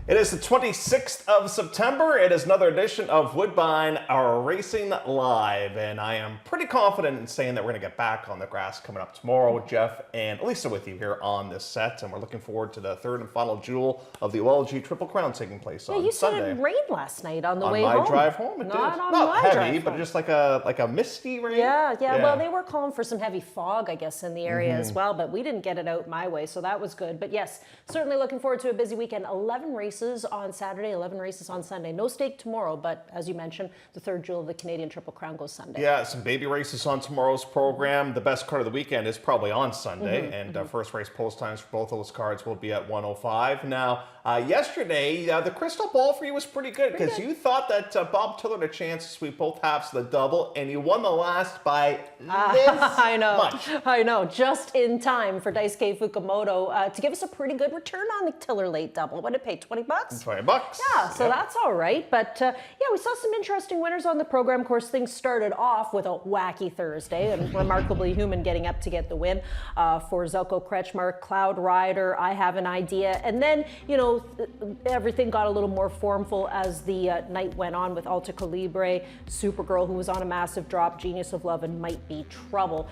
It is the 26th of September. It is another edition of Woodbine, our Racing Live. And I am pretty confident in saying that we're going to get back on the grass coming up tomorrow with Jeff and Lisa with you here on this set. And we're looking forward to the third and final jewel of the OLG Triple Crown taking place on Sunday. You said it rained last night on the way home. On my drive home, it Not did. on Not my heavy, drive but home. just like a misty rain. Yeah. Well, they were calling for some heavy fog, I guess, in the area as well, but we didn't get it out my way, so that was good. But yes, certainly looking forward to a busy weekend. 11 races on Saturday, 11 races on Sunday. No stake tomorrow, but as you mentioned, the third jewel of the Canadian Triple Crown goes Sunday. Yeah, some baby races on tomorrow's program. The best card of the weekend is probably on Sunday, and first race post times for both of those cards will be at 1:05. Now, yesterday, the crystal ball for you was pretty good because you thought that Bob Tiller had a chance to sweep both halves of the double, and you won the last by this much. I know, just in time for Daisuke Fukumoto to give us a pretty good return on the Tiller late double. What did it pay, 20 bucks? 20 bucks. Yeah, so that's all right. But yeah, we saw some interesting winners on the program. Of course, things started off with a wacky Thursday and Remarkably Human getting up to get the win for Zelko Kretschmar, Cloud Rider, I Have an Idea. And then, you know, everything got a little more formful as the night went on with Alta Calibre, Supergirl, who was on a massive drop, Genius of Love, and Might Be Trouble,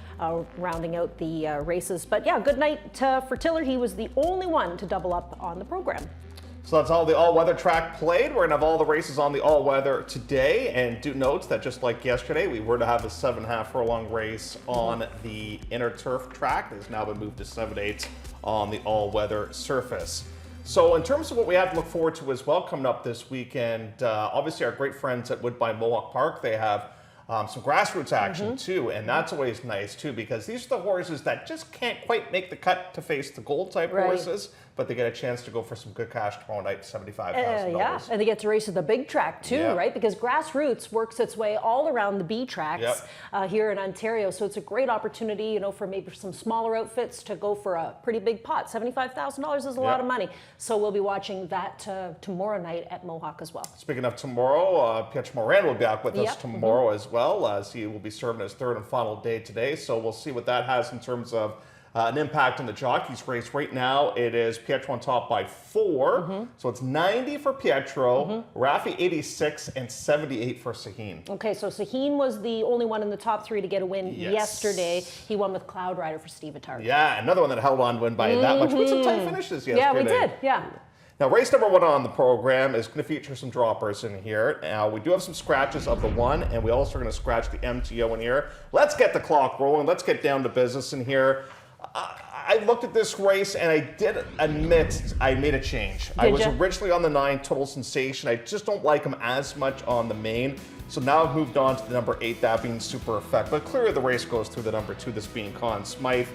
rounding out the races. But yeah, good night for Tiller. He was the only one to double up on the program. So that's all the all-weather track played. We're going to have all the races on the all-weather today. And do note that just like yesterday, we were to have a 7.5 furlong race on the inner turf track. It has now been moved to 7/8 on the all-weather surface. So in terms of what we have to look forward to as well coming up this weekend, obviously our great friends at Woodbine Mohawk Park, they have some grassroots action too, and that's always nice too, because these are the horses that just can't quite make the cut to face the gold type horses, but they get a chance to go for some good cash tomorrow night, $75,000. Yeah, and they get to race at the big track too, right? Because grassroots works its way all around the B tracks here in Ontario, so it's a great opportunity, you know, for maybe some smaller outfits to go for a pretty big pot. $75,000 is a lot of money, so we'll be watching that tomorrow night at Mohawk as well. Speaking of tomorrow, Pietro Moran will be back with us tomorrow as well, as he will be serving his third and final day today. So we'll see what that has in terms of an impact on the jockeys race. Right now, it is Pietro on top by 4. So it's 90 for Pietro, Rafi 86, and 78 for Sahin. Okay, so Sahin was the only one in the top 3 to get a win yesterday. He won with Cloud Rider for Steve Attard. Yeah, another one that held on win by that much. With some tight finishes yesterday. Yeah, we did, Now, race number 1 on the program is going to feature some droppers in here. Now, we do have some scratches of the 1, and we also are going to scratch the MTO in here. Let's get the clock rolling. Let's get down to business in here. I looked at this race, and I did admit I made a change. I was originally on the 9, Total Sensation. I just don't like him as much on the main. So now I've moved on to the number 8, that being Super Effect. But clearly the race goes through the number 2, this being Conn Smythe.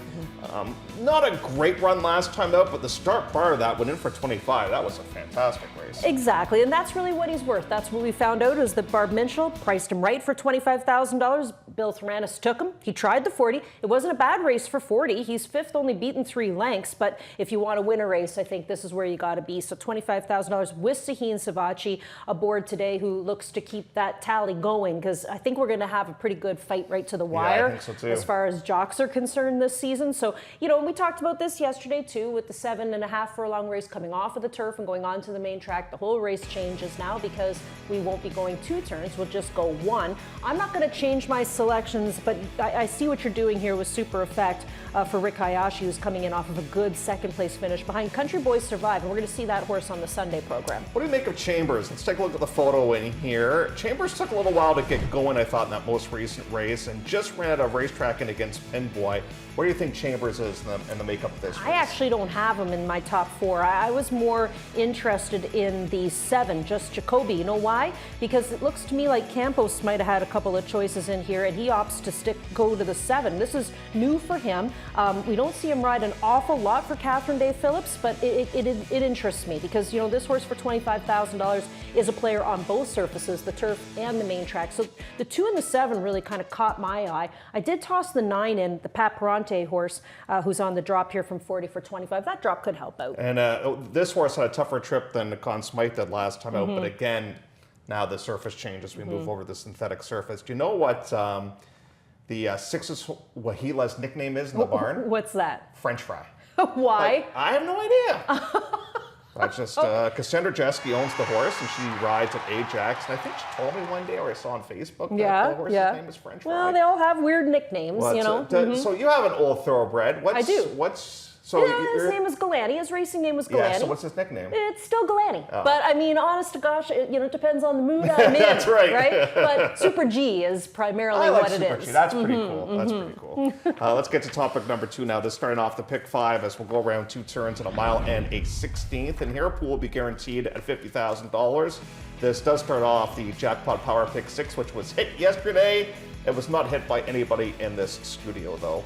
Not a great run last time out, but the start prior to that went in for 25. That was a fantastic race. Exactly, and that's really what he's worth. That's what we found out is that Barb Minshall priced him right for $25,000. Bill Theranis took him. He tried the 40. It wasn't a bad race for 40. He's 5th, only beaten 3 lengths, but if you want to win a race, I think this is where you got to be. So $25,000 with Sahin Savachi aboard today, who looks to keep that tally going, because I think we're going to have a pretty good fight right to the wire. I think so too. As far as jocks are concerned this season. So, you know, and we talked about this yesterday too, with the 7.5 furlong race coming off of the turf and going on to the main track. The whole race changes now because we won't be going 2 turns. We'll just go 1. I'm not going to change my selections, but I see what you're doing here with Super Effect for Rick Hayashi, who's coming in off of a good 2nd place finish behind Country Boys Survive, and we're going to see that horse on the Sunday program. What do you make of Chambers? Let's take a look at the photo in here. Chambers took a little while to get going, I thought, in that most recent race, and just ran out of racetrack in against Pinboy. Where do you think Chambers is in the makeup of this race? I actually don't have him in my top 4. I was more interested in the 7, just Jacoby. You know why? Because it looks to me like Campos might have had a couple of choices in here, and he opts to go to the 7. This is new for him. We don't see him ride an awful lot for Catherine Day Phillips, but it interests me because, you know, this horse for $25,000 is a player on both surfaces, the turf and the main track. So the 2 and the 7 really kind of caught my eye. I did toss the 9 in, the Pat Perronte horse, who's on the drop here from 40 for 25. That drop could help out. And this horse had a tougher trip than the Conn Smythe did last time out, but again, now the surface changes. We move over to the synthetic surface. Do you know what the 6's Wahila's nickname is in the barn? What's that? French fry. Why? I have no idea. That's just Cassandra Jeske owns the horse, and she rides at Ajax. And I think she told me one day, or I saw on Facebook, that the horse's name is French. Well, they all have weird nicknames, you know. So you have an old thoroughbred. I do. So his name was Galani. His racing name was Galani. Yeah, so what's his nickname? It's still Galani. Oh. But I mean, honest to gosh, it depends on the mood I'm in. That's right. But Super G is primarily what it is. G. That's pretty cool. That's pretty cool. Let's get to topic number 2 now. This starting off the pick 5 as we'll go around 2 turns in a mile and a 16th. And here, pool will be guaranteed at $50,000. This does start off the jackpot power pick 6, which was hit yesterday. It was not hit by anybody in this studio, though.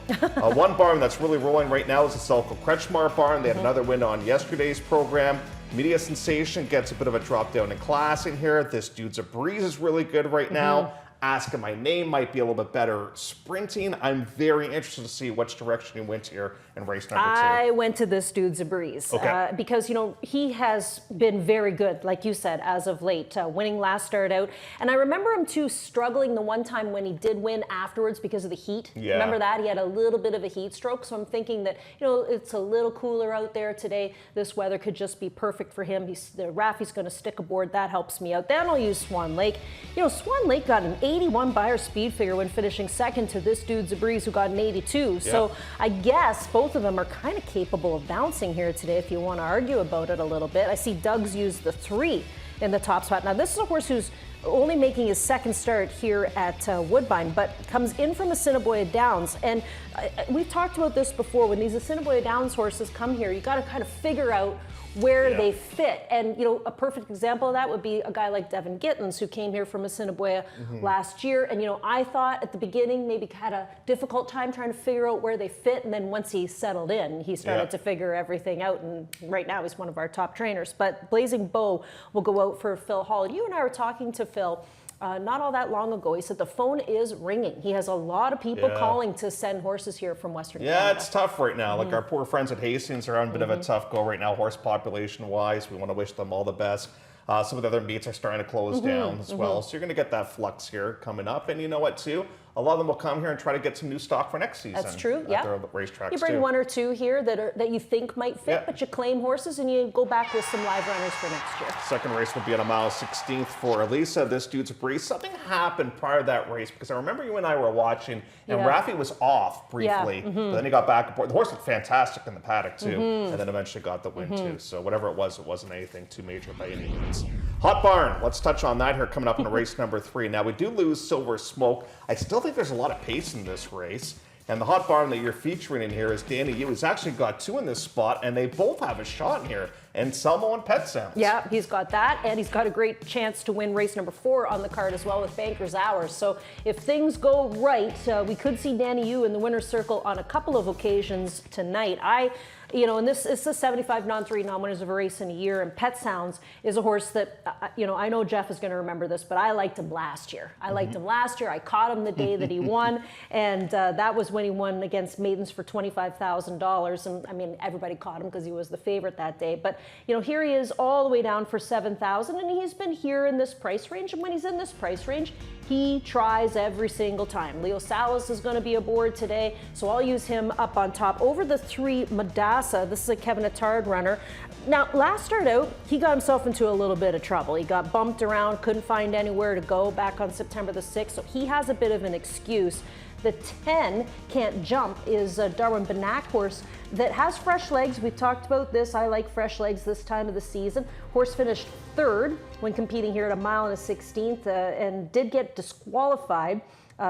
One barn that's really rolling right now is the Selko Kretschmar barn. They had another win on yesterday's program. Media Sensation gets a bit of a drop down in class in here. This Dude's a Breeze is really good right now. Asking My Name might be a little bit better sprinting. I'm very interested to see which direction he went here in race number 2. I went to this Dude's a Breeze because, he has been very good, like you said, as of late, winning last start out. And I remember him, too, struggling the one time when he did win afterwards because of the heat. Yeah. Remember that? He had a little bit of a heat stroke. So I'm thinking that, it's a little cooler out there today. This weather could just be perfect for him. The Raffy's going to stick aboard. That helps me out. Then I'll use Swan Lake. Swan Lake got an 81 Beyer speed figure when finishing second to this Dude's a Breeze, who got an 82. So I guess both of them are kind of capable of bouncing here today if you want to argue about it a little bit. I see Doug's used the 3 in the top spot. Now, this is a horse who's only making his second start here at Woodbine, but comes in from Assiniboia Downs. And we've talked about this before. When these Assiniboia Downs horses come here, you got to kind of figure out where they fit. And, a perfect example of that would be a guy like Devin Gittins, who came here from Assiniboia last year. And, I thought at the beginning maybe had a difficult time trying to figure out where they fit. And then once he settled in, he started to figure everything out. And right now he's one of our top trainers. But Blazing Bow will go out for Phil Hall. And you and I were talking to Phil not all that long ago. He said the phone is ringing. He has a lot of people calling to send horses here from Western Canada. Yeah, it's tough right now. Like our poor friends at Hastings are on a bit of a tough go right now, horse population-wise. We want to wish them all the best. Some of the other meets are starting to close down as well. So you're going to get that flux here coming up. And you know what, too? A lot of them will come here and try to get some new stock for next season. That's true, at their racetracks, you bring 1 or 2 here that you think might fit, but you claim horses and you go back with some live runners for next year. Second race will be on a mile 16th for Elisa. This Dude's a Breeze. Something happened prior to that race because I remember you and I were watching and Raffy was off briefly, but then he got back aboard. The horse looked fantastic in the paddock too, and then eventually got the win too. So whatever it wasn't anything too major by any means. Hot Barn, let's touch on that here coming up in race number 3. Now we do lose Silver Smoke. I still think there's a lot of pace in this race. And the Hot Barn that you're featuring in here is Danny Yu. He's actually got 2 in this spot, and they both have a shot in here. And Selmo and Pet Sounds. Yeah, he's got that, and he's got a great chance to win race number 4 on the card as well with Banker's Hours. So if things go right, we could see Danny Yu in the winner's circle on a couple of occasions tonight. And this is the 75 non-3 non-winners of a race in a year, and Pet Sounds is a horse that, I know Jeff is going to remember this, but I liked him last year. I caught him the day that he won, and that was when he won against Maidens for $25,000. And I mean, everybody caught him because he was the favorite that day. But here he is all the way down for $7,000, and he's been here in this price range. And when he's in this price range, he tries every single time. Leo Salas is going to be aboard today, so I'll use him up on top. Over the 3, Madassa. This is a Kevin Attard runner. Now, last start out, he got himself into a little bit of trouble. He got bumped around, couldn't find anywhere to go back on September the 6th, so he has a bit of an excuse. The 10, Can't Jump, is a Darwin Banak horse that has fresh legs. We've talked about this. I like fresh legs this time of the season. Horse finished 3rd when competing here at a mile and a 16th and did get disqualified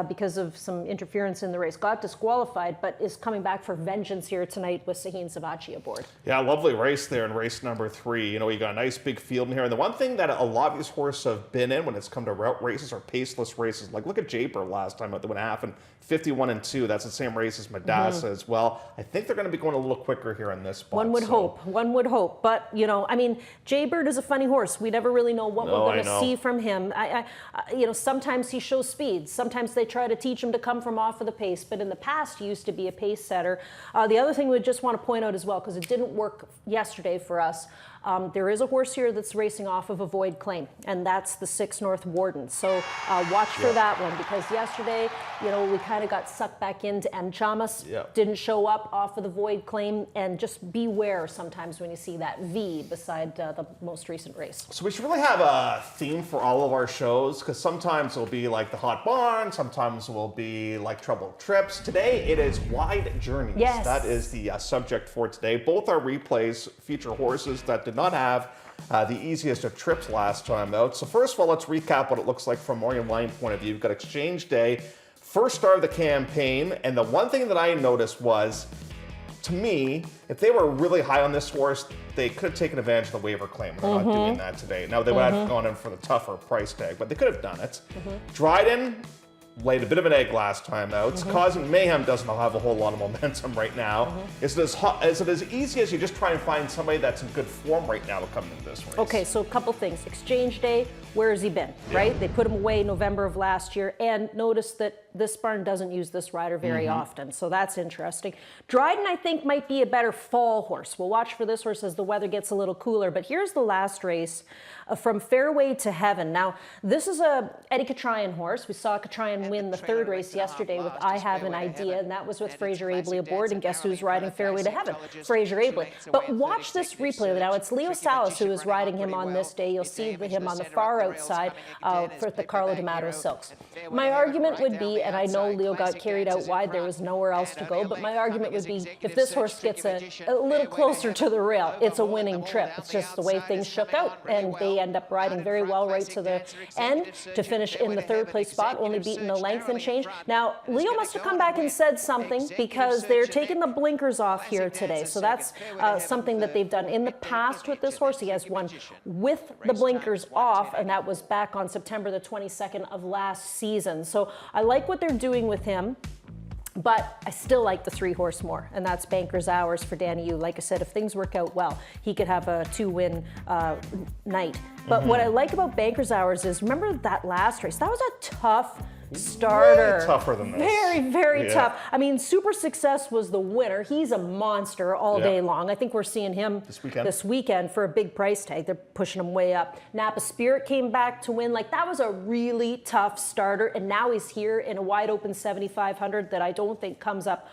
because of some interference in the race. Got disqualified, but is coming back for vengeance here tonight with Sahin Savachi aboard. Yeah, lovely race there in race number 3. You got a nice big field in here. And the one thing that a lot of these horses have been in when it's come to route races or paceless races, like look at Japer last time at the 1.5 and 51-2. That's the same race as Madassa as well. I think they're going to be going a little quicker here in this spot. One would hope. But, Jaybird is a funny horse. We never really know what we're going to see from him. Sometimes he shows speed. Sometimes they try to teach him to come from off of the pace, but in the past he used to be a pace setter. The other thing we just want to point out as well, because it didn't work yesterday for us, there is a horse here that's racing off of a void claim, and that's the 6 North Warden. So watch for that one, because yesterday, you know, we kind of got sucked back into M. Chamas, didn't show up off of the void claim, and just beware sometimes when you see that V beside the most recent race. So we should really have a theme for all of our shows, because sometimes it'll be like the Hot Barn, sometimes it will be like Troubled Trips. Today it is Wide Journeys. Yes. That is the subject for today. Both our replays feature horses that did not have the easiest of trips last time out. So first of all, let's recap what it looks like from Morgan Line point of view. You've got Exchange Day, first start of the campaign, and the one thing that I noticed was, to me, if they were really high on this horse, they could have taken advantage of the waiver claim. They're not doing that today. Now, they would have gone in for the tougher price tag, but they could have done it. Dryden laid a bit of an egg last time out. Causing Mayhem doesn't have a whole lot of momentum right now. Is it as easy as you just try and find somebody that's in good form right now to come into this race? Okay, so a couple things. Exchange Day, where has he been, right? They put him away November of last year, and notice that this barn doesn't use this rider very often, so that's interesting. Dryden, I think, might be a better fall horse. We'll watch for this horse as the weather gets a little cooler, but here's the last race from Fairway to Heaven. Now, this is a Eddie Catrian horse. We saw Catrian win the third race yesterday with I Have an Idea, and that was with Fraser Abley aboard, and guess who's riding Fairway to Heaven? Fraser Abley. But watch this replay. Now, it's Leo Salas who is riding him on this day. You'll see him on the far outside for the Carlo D'Amato Silks. My argument would be, and I know Leo got carried out wide, there was nowhere else to go, but my argument would be if this horse gets a little closer to the rail, it's a winning trip. It's just the way things shook out, and they end up riding very well right to the end to finish in the third place spot, only beaten a length and change. Now, Leo must have come back and said something, because they're taking the blinkers off here today, so that's something that they've done. In the past with this horse, he has won with the blinkers off, and that was back on September the 22nd of last season. So I like what they're doing with him, but I still like the 3 horse more, and that's Banker's Hours for Danny Yu. Like I said, if things work out well, he could have a 2-win night. But what I like about Banker's Hours is, remember that last race? That was a tough starter. Way tougher than this. Very, very tough. I mean, Super Success was the winner. He's a monster all day long. I think we're seeing him this weekend for a big price tag. They're pushing him way up. Napa Spirit came back to win. Like, that was a really tough starter, and now he's here in a wide open 7,500 that I don't think comes up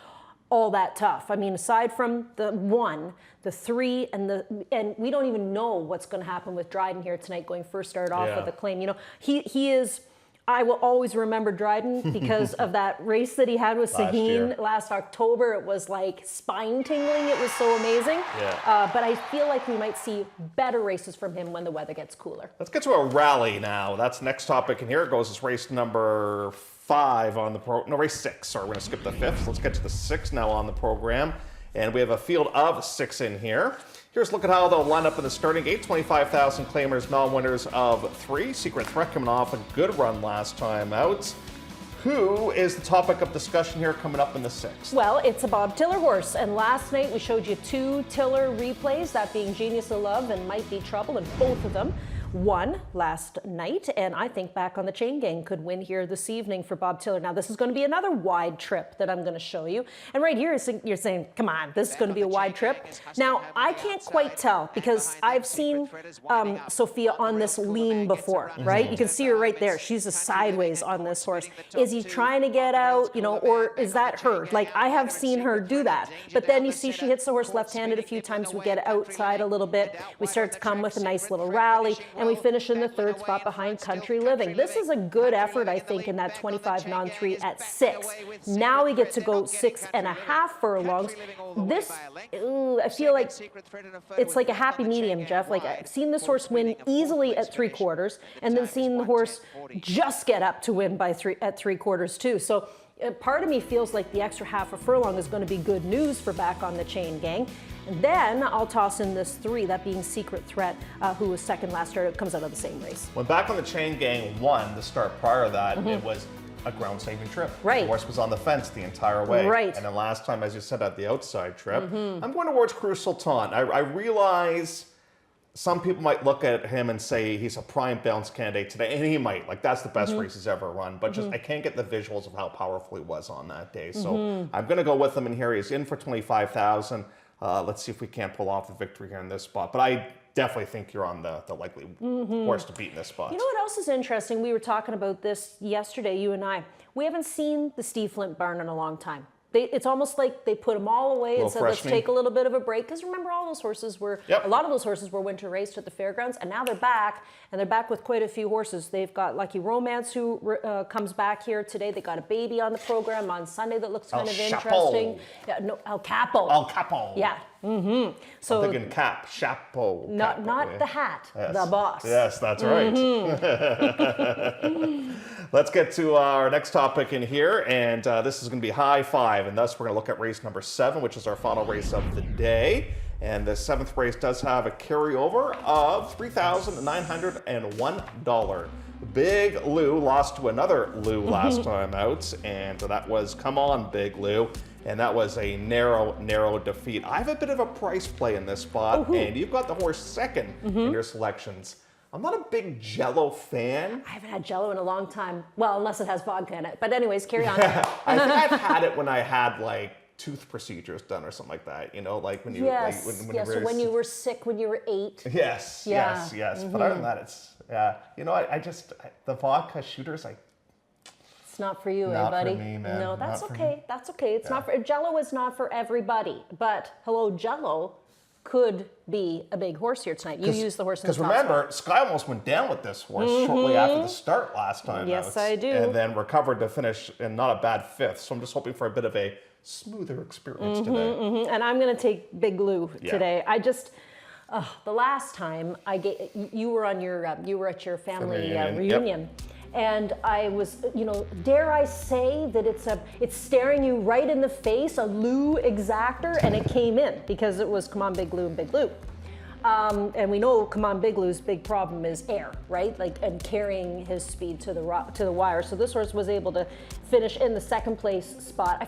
all that tough. I mean, aside from the 1, the 3, and we don't even know what's going to happen with Dryden here tonight, going first start off with a claim. You know, he is. I will always remember Dryden because of that race that he had with Saheen last October. It was like spine tingling. It was so amazing. But I feel like we might see better races from him when the weather gets cooler. Let's get to a rally now. That's the next topic, and here it goes. It's race number 5 on the race 6. Sorry, we're going to skip the 5th. So let's get to the 6th now on the program. And we have a field of 6 in here. Here's a look at how they'll line up in the starting gate. 25,000 claimers, non-winners of 3. Secret Threat coming off a good run last time out. Who is the topic of discussion here coming up in the 6th? Well, it's a Bob Tiller horse, and last night we showed you 2 Tiller replays, that being Genius of Love and Might Be Trouble, and both of them won last night, and I think Back on the Chain Gang could win here this evening for Bob Tiller. Now, this is going to be another wide trip that I'm going to show you, and right here you're saying, come on, this is going to be a wide trip. Now, I can't quite tell, because I've seen Sophia on this lean before, right? You can see her right there. She's a sideways on this horse. Is he trying to get out, you know, or is that her? Like, I have seen her do that, but then you see she hits the horse left-handed a few times. We get outside a little bit. We start to come with a nice little rally, and we finish in the 3rd spot behind Country Living. This is a good effort, I think, in that 25 non-3 at 6. Now we get to go 6.5 furlongs. This, I feel like it's like a happy medium, Jeff. Like, I've seen this horse win easily at 3/4, and then seen the horse just get up to win by at 3/4 too. So part of me feels like the extra half a furlong is going to be good news for Back on the Chain Gang. And then I'll toss in this 3, that being Secret Threat, who was second last start. It comes out of the same race. When Back on the Chain Gang won the start prior to that, it was a ground-saving trip. Right. The horse was on the fence the entire way. Right. And then last time, as you said, at the outside trip, I'm going towards Cruz Sultan. I realize some people might look at him and say he's a prime bounce candidate today, and he might. Like, that's the best race he's ever run. But just I can't get the visuals of how powerful he was on that day. So I'm going to go with him in here. He's in for 25,000. Let's see if we can't pull off the victory here in this spot. But I definitely think you're on the likely horse to beat in this spot. You know what else is interesting? We were talking about this yesterday, you and I. We haven't seen the Steve Flint barn in a long time. It's almost like they put them all away and said, let's take a little bit of a break. Because remember, all those horses were, a lot of those horses were winter raced at the fairgrounds, and now they're back, and they're back with quite a few horses. They've got Lucky Romance, who comes back here today. They got a baby on the program on Sunday that looks kind of interesting. Yeah, no, El Capo. El Capo. Yeah. So I'm thinking cap, chapeau. Not the hat, the boss. Yes, that's right. Let's get to our next topic in here, and this is going to be high five, and thus we're going to look at race number 7, which is our final race of the day. And the 7th race does have a carryover of $3,901. Big Lou lost to another Lou last time out, and that was Come On Big Lou, and that was a narrow defeat. I have a bit of a price play in this spot, and you've got the horse second in your selections. I'm not a big Jello fan. I haven't had Jello in a long time. Well, unless it has vodka in it. But anyways, carry on. I think I've had it when I had like tooth procedures done or something like that. You know, like when you when you were sick when you were 8. Yes. But other than that, it's you know, the vodka shooters, it's not for you, buddy? For me, man. No, that's okay. That's okay. It's not for Jello is not for everybody. But hello, Jello could be a big horse here tonight. You used the horse in the top remember, spot. Sky almost went down with this horse shortly after the start last time. Yes, I do. And then recovered to finish in not a bad 5th. So I'm just hoping for a bit of a smoother experience today. And I'm going to take Big Lou today. I just, the last time you were on your, you were at your family reunion. Yep. And I was, you know, dare I say that it's staring you right in the face, a Lou exactor, and it came in because it was Come On Big Lou and Big Lou. And we know Come On Big Lou's big problem is air, right? And carrying his speed to the wire. So this horse was able to finish in the 2nd place spot.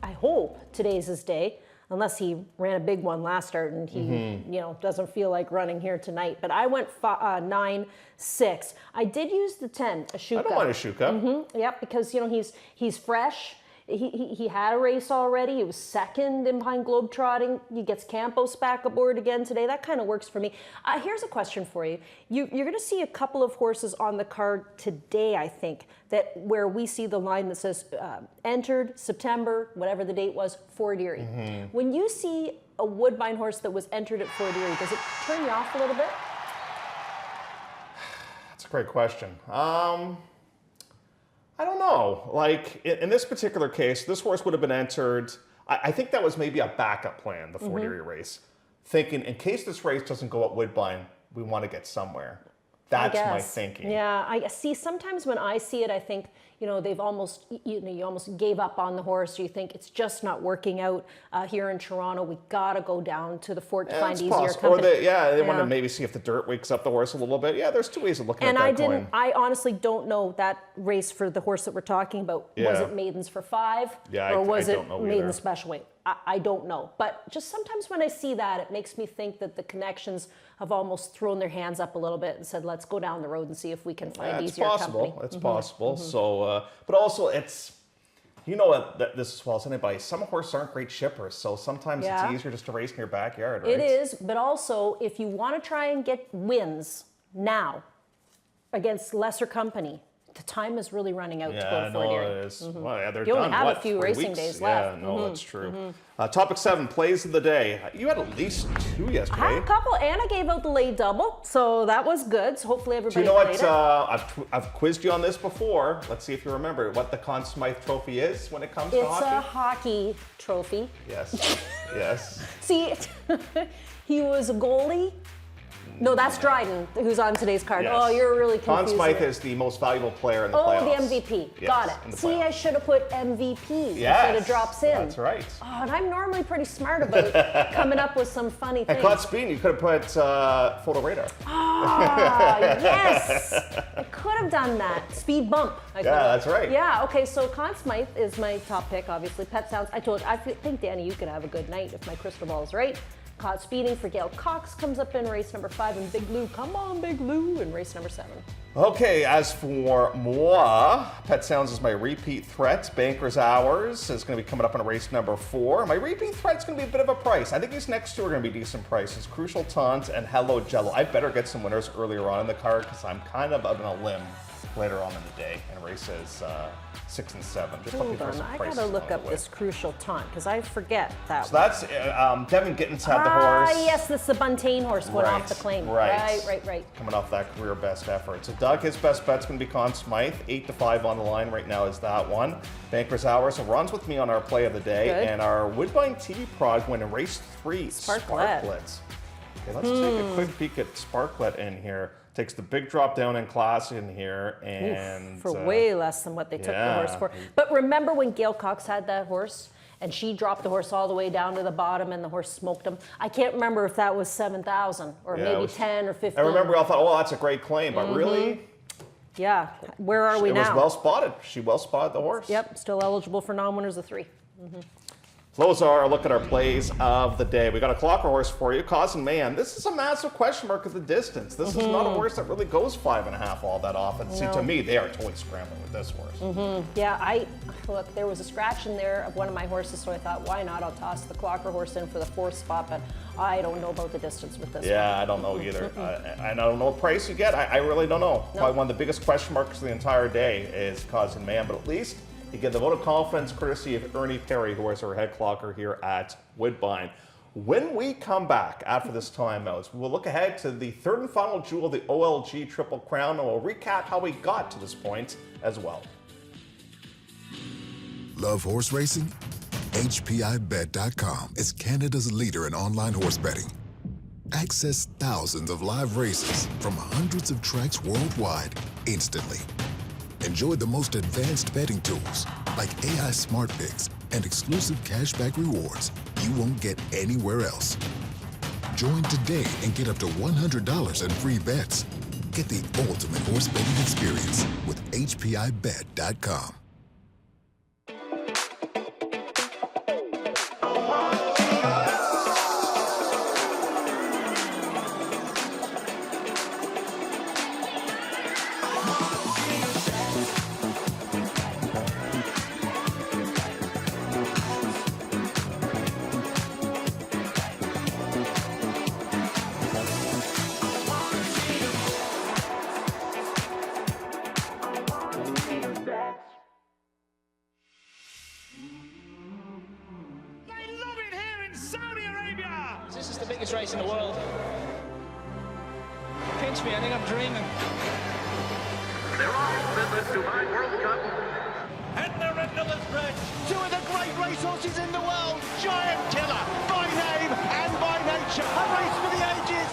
I hope today's his day. Unless he ran a big one last start and he, you know, doesn't feel like running here tonight. But I went 9-6. I did use the 10, Ashuka. I don't want Ashuka. Yep, because, you know, he's fresh. He had a race already. He was second in behind Globetrotting. He gets Campos back aboard again today. That kind of works for me. Here's a question for you. You're going to see a couple of horses on the card today, I think, where we see the line that says entered September, whatever the date was, Fort Erie. When you see a Woodbine horse that was entered at Fort Erie, does it turn you off a little bit? That's a great question. I don't know. Like, in this particular case, this horse would have been entered. I think that was maybe a backup plan, the Fort Erie race. Thinking, in case this race doesn't go at Woodbine, we want to get somewhere. That's my thinking. Yeah, I see. Sometimes when I see it, I think, you know, they've almost, you almost gave up on the horse. You think it's just not working out here in Toronto. We got to go down to the fort to find easier company. Or they want to maybe see if the dirt wakes up the horse a little bit. Yeah, there's 2 ways of looking at that coin. I honestly don't know that race for the horse that we're talking about. Yeah. Was it Maidens for 5? Yeah, or was I it don't know Maidens Special Weight? I don't know. But just sometimes when I see that, it makes me think that the connections have almost thrown their hands up a little bit and said, let's go down the road and see if we can find easier company. It's possible. So, but also it's, you know what, this as well as anybody, some horses aren't great shippers, so sometimes it's easier just to race in your backyard, right? It is, but also if you want to try and get wins now against lesser company, the time is really running out to go to Fort Erie. It is. Well, they're you done, only have a few racing days left. Yeah, no, that's true. Topic 7, plays of the day. You had at least 2 yesterday. I had a couple. Anna gave out the late double, so that was good. So hopefully everybody played it. I've quizzed you on this before. Let's see if you remember what the Conn Smythe Trophy is when it comes to hockey. It's a hockey trophy. Yes, yes. See, he was a goalie. No, that's Dryden, who's on today's card. Yes. Oh, you're really confused. Conn Smythe is the most valuable player in the playoffs. Oh, the MVP. Yes, got it. See, I should have put MVP instead of drops in. That's right. Oh, and I'm normally pretty smart about coming up with some funny things. And caught speed, you could have put photo radar. Ah, yes. I could have done that. Speed bump. That's right. Yeah, okay, so Conn Smythe is my top pick, obviously. Pet Sounds. I think, Danny, you could have a good night if my crystal ball is right. Caught Speeding for Gail Cox comes up in race number 5, and Big Lou, come on Big Lou, in race number 7. Okay, as for moi, Pet Sounds is my repeat threat. Banker's Hours is going to be coming up in race number 4. My repeat threat's going to be a bit of a price. I think these next two are going to be decent prices. Crucial Taunt and Hello Jello. I better get some winners earlier on in the card because I'm kind of on a limb later on in the day in races 6 and 7. Just looking Hold for on, some I prices gotta look along up the way. this Crucial Taunt because I forget that So that's Devin Gittins had the Ah, horse. yes, that's the Buntain horse went Right, off the claim. right. Right. Coming off that career best effort. So Doug, his best bet's going to be Conn Smythe. 8-5 on the line right now is that one. Banker's Hours. So Ron's with me on our play of the day. Good. And our Woodbine TV prod win in race 3. Sparklet. Okay, let's take a quick peek at Sparklet in here. Takes the big drop down in class in here. And For way less than what they took the horse for. But remember when Gail Cox had that horse? And she dropped the horse all the way down to the bottom and the horse smoked him. I can't remember if that was 7,000 or Yeah, it maybe was- 10 or 15. I remember we all thought, oh, that's a great claim. But really, Yeah, where are we it now? was well spotted. She well spotted the horse. Yep, still eligible for non-winners of 3. Those are a look at our plays of the day. We got a clocker horse for you, Causing Man. This is a massive question mark of the distance. This is not a horse that really goes 5.5 all that often. See, to me, they are totally scrambling with this horse. Yeah, look, there was a scratch in there of one of my horses, so I thought, why not? I'll toss the clocker horse in for the 4th spot, but I don't know about the distance with this Yeah, I don't know either. I don't know what price you get. I really don't know. Probably one of the biggest question marks of the entire day is Causing Man, but at least you get the vote of confidence courtesy of Ernie Perry, who is our head clocker here at Woodbine. When we come back after this timeout, we'll look ahead to the 3rd and final jewel of the OLG Triple Crown, and we'll recap how we got to this point as well. Love horse racing? HPIBet.com is Canada's leader in online horse betting. Access thousands of live races from hundreds of tracks worldwide instantly. Enjoy the most advanced betting tools like AI Smart Picks and exclusive cashback rewards you won't get anywhere else. Join today and get up to $100 in free bets. Get the ultimate horse betting experience with HPIBet.com. This is the biggest race in the world. Pinch me, I think I'm dreaming. They're off to the Dubai World Cup. And they're into the stretch. Two of the great racehorses in the world. Giant Killer, by name and by nature. A race for the ages.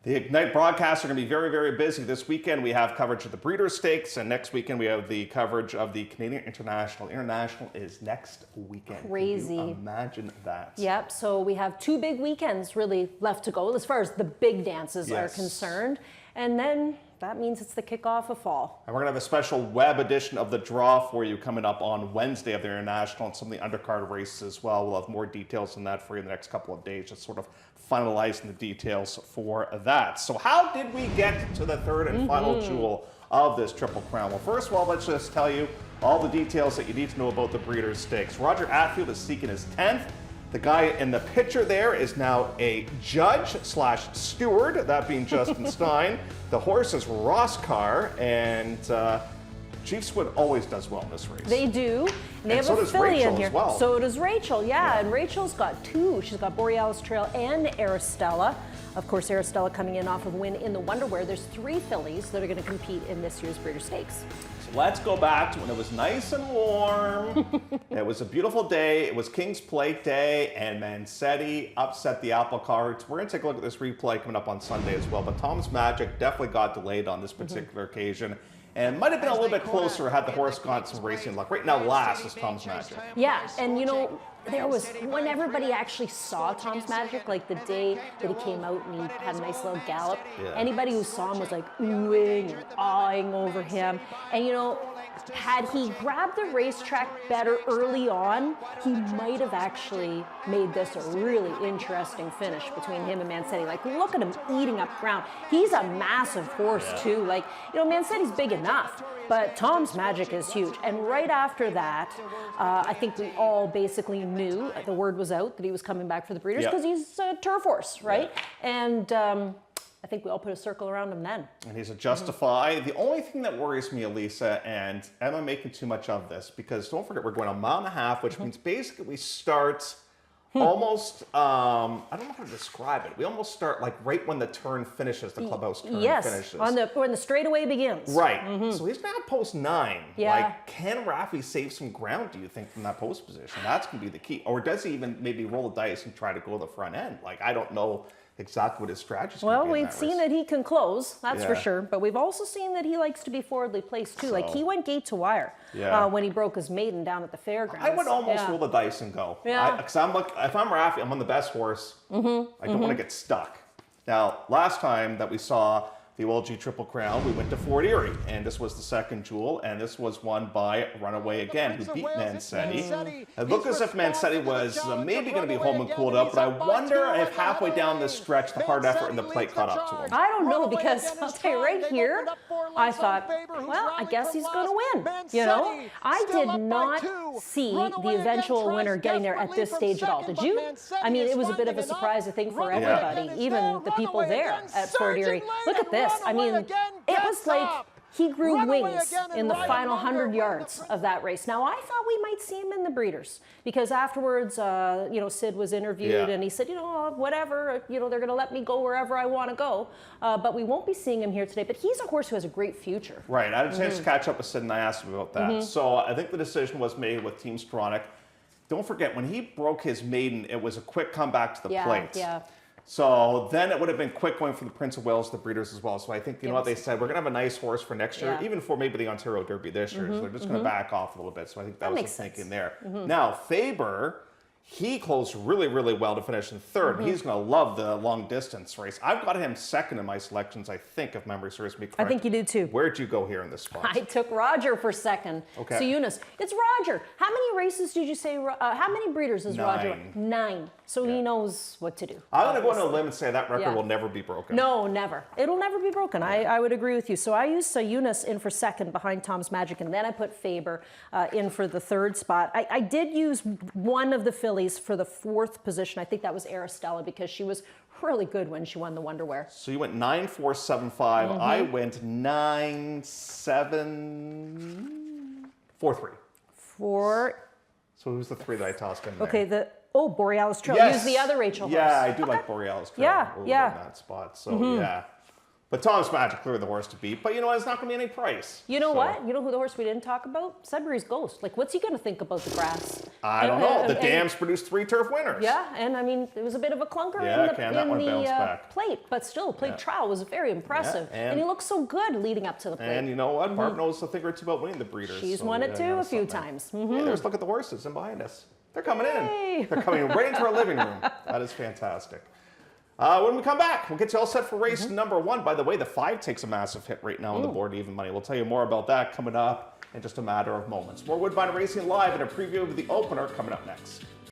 The Ignite broadcasts are going to be very, very busy. This weekend we have coverage of the Breeders' Stakes, and next weekend we have the coverage of the Canadian International. International is next weekend. Crazy. Can you imagine that? Yep, so we have 2 big weekends really left to go as far as the big dances are Yes. concerned. And then that means it's the kickoff of fall. And we're going to have a special web edition of the draw for you coming up on Wednesday of the International and some of the undercard races as well. We'll have more details on that for you in the next couple of days, just sort of finalizing the details for that. So how did we get to the 3rd and final jewel of this Triple Crown? Well, first of all, let's just tell you all the details that you need to know about the Breeders' Stakes. Roger Atfield is seeking his 10th. The guy in the picture there is now a judge/steward, that being Justin Stein. The horse is Ross Carr, and Chief Squid always does well in this race. They do. And they And have so a does filly Rachel in as here. well. So does Rachel, yeah. And Rachel's got 2. She's got Borealis Trail and Aristella. Of course, Aristella coming in off of a win in the Wonderwear. There's 3 fillies that are going to compete in this year's Breeders' Stakes. So let's go back to when it was nice and warm. It was a beautiful day. It was King's Plate Day, and Mancetti upset the apple carts. We're going to take a look at this replay coming up on Sunday as well. But Tom's Magic definitely got delayed on this particular occasion. And might have been a little bit closer had the horse got some racing luck. Right now, last is Tom's Magic. Yeah, and you know, there was, when everybody actually saw Tom's Magic, like the day that he came out and he had a nice little gallop, Yeah. anybody who saw him was like oohing and awing over him. And you know, had he grabbed the racetrack better early on, he might have actually made this a really interesting finish between him and Mancetti. Like, look at him eating up ground. He's a massive horse, too. Like, you know, Mancetti's big enough, but Tom's Magic is huge. And right after that, I think we all basically knew, the word was out, that he was coming back for the Breeders because he's a turf horse, right? And I think we all put a circle around him then. And he's a Justify. The only thing that worries me, Elisa, and am I making too much of this? Because don't forget, we're going a mile and a half, which means basically we start almost, I don't know how to describe it. We almost start like right when the turn finishes, the clubhouse turn finishes. When the straightaway begins. Right. So he's now at post 9. Yeah. Like, can Rafi save some ground, do you think, from that post position? That's going to be the key. Or does he even maybe roll the dice and try to go to the front end? Like, I don't know exactly what his strategy is. Well, we've seen that he can close, that's for sure. But we've also seen that he likes to be forwardly placed too. Like, he went gate to wire when he broke his maiden down at the fairgrounds. I would almost roll the dice and go. Yeah. Because if I'm Rafi, I'm on the best horse. I don't want to get stuck. Now, last time that we saw the OLG Triple Crown, we went to Fort Erie, and this was the second jewel, and this was won by Runaway Again, who beat Mancetti. It looked as if Mancetti was maybe going to be home and cooled up, but I wonder if halfway down this stretch, the hard effort and the plate caught up to him. I don't know, because I'll tell you right here, I thought, well, I guess he's going to win. You know, I did not see the eventual winner getting there at this stage at all. Did you? I mean, it was a bit of a surprise, I think, for everybody, even the people there at Fort Erie. Look at this. I mean, it was like he grew wings in the final 100 yards of that race. Now, I thought we might see him in the Breeders, because afterwards, you know, Sid was interviewed and he said, you know, whatever, you know, they're going to let me go wherever I want to go. But we won't be seeing him here today. But he's a horse who has a great future. Right. I had a chance to catch up with Sid and I asked him about that. So I think the decision was made with Team Stronach. Don't forget, when he broke his maiden, it was a quick comeback to the plate. Yeah. So then it would have been quick going for the Prince of Wales, the Breeders as well. So I think, you know what they said, we're going to have a nice horse for next year, even for maybe the Ontario Derby this year. So they're just going to back off a little bit. So I think that was the thinking there. Now, Faber, he closed really, really well to finish in third. He's going to love the long distance race. I've got him second in my selections, I think, if memory serves me correct. I think you do too. Where'd you go here in this spot? I took Roger for second. Okay. So Eunice, it's Roger. How many races did you say, how many Breeders is Roger? 9. So he knows what to do. I'm going to go on a limb and say that record will never be broken. No, never. It'll never be broken. I would agree with you. So I used Eunice in for second behind Tom's Magic, and then I put Faber in for the third spot. I did use one of the fillies for the fourth position. I think that was Aristella, because she was really good when she won the Wonderwear. So you went 9-4-7-5. I went 9-7-4-3. 4. So who's the 3 that I tossed in there? Okay, Borealis Trail. Yes. Use the other Rachel horse. Yeah, I do like Borealis Trail. Yeah, in that spot. So yeah. But Tom's Magic, clearly the horse to beat. But you know what? It's not going to be any price. You know what? You know who the horse we didn't talk about? Sudbury's Ghost. Like, what's he going to think about the grass? I don't know. The dams produced 3 turf winners. Yeah, and I mean, it was a bit of a clunker in the plate, but still, plate trial was very impressive. Yeah, and he looked so good leading up to the plate. And you know what? Barb knows a thing or two about winning the Breeders. She's won it too a few times. Yeah, there's look at the horses in behind us. They're coming in. They're coming right into our living room. That is fantastic. When we come back, we'll get you all set for race number 1. By the way, the 5 takes a massive hit right now on the board, even money. We'll tell you more about that coming up in just a matter of moments. More Woodbine Racing Live and a preview of the opener coming up next.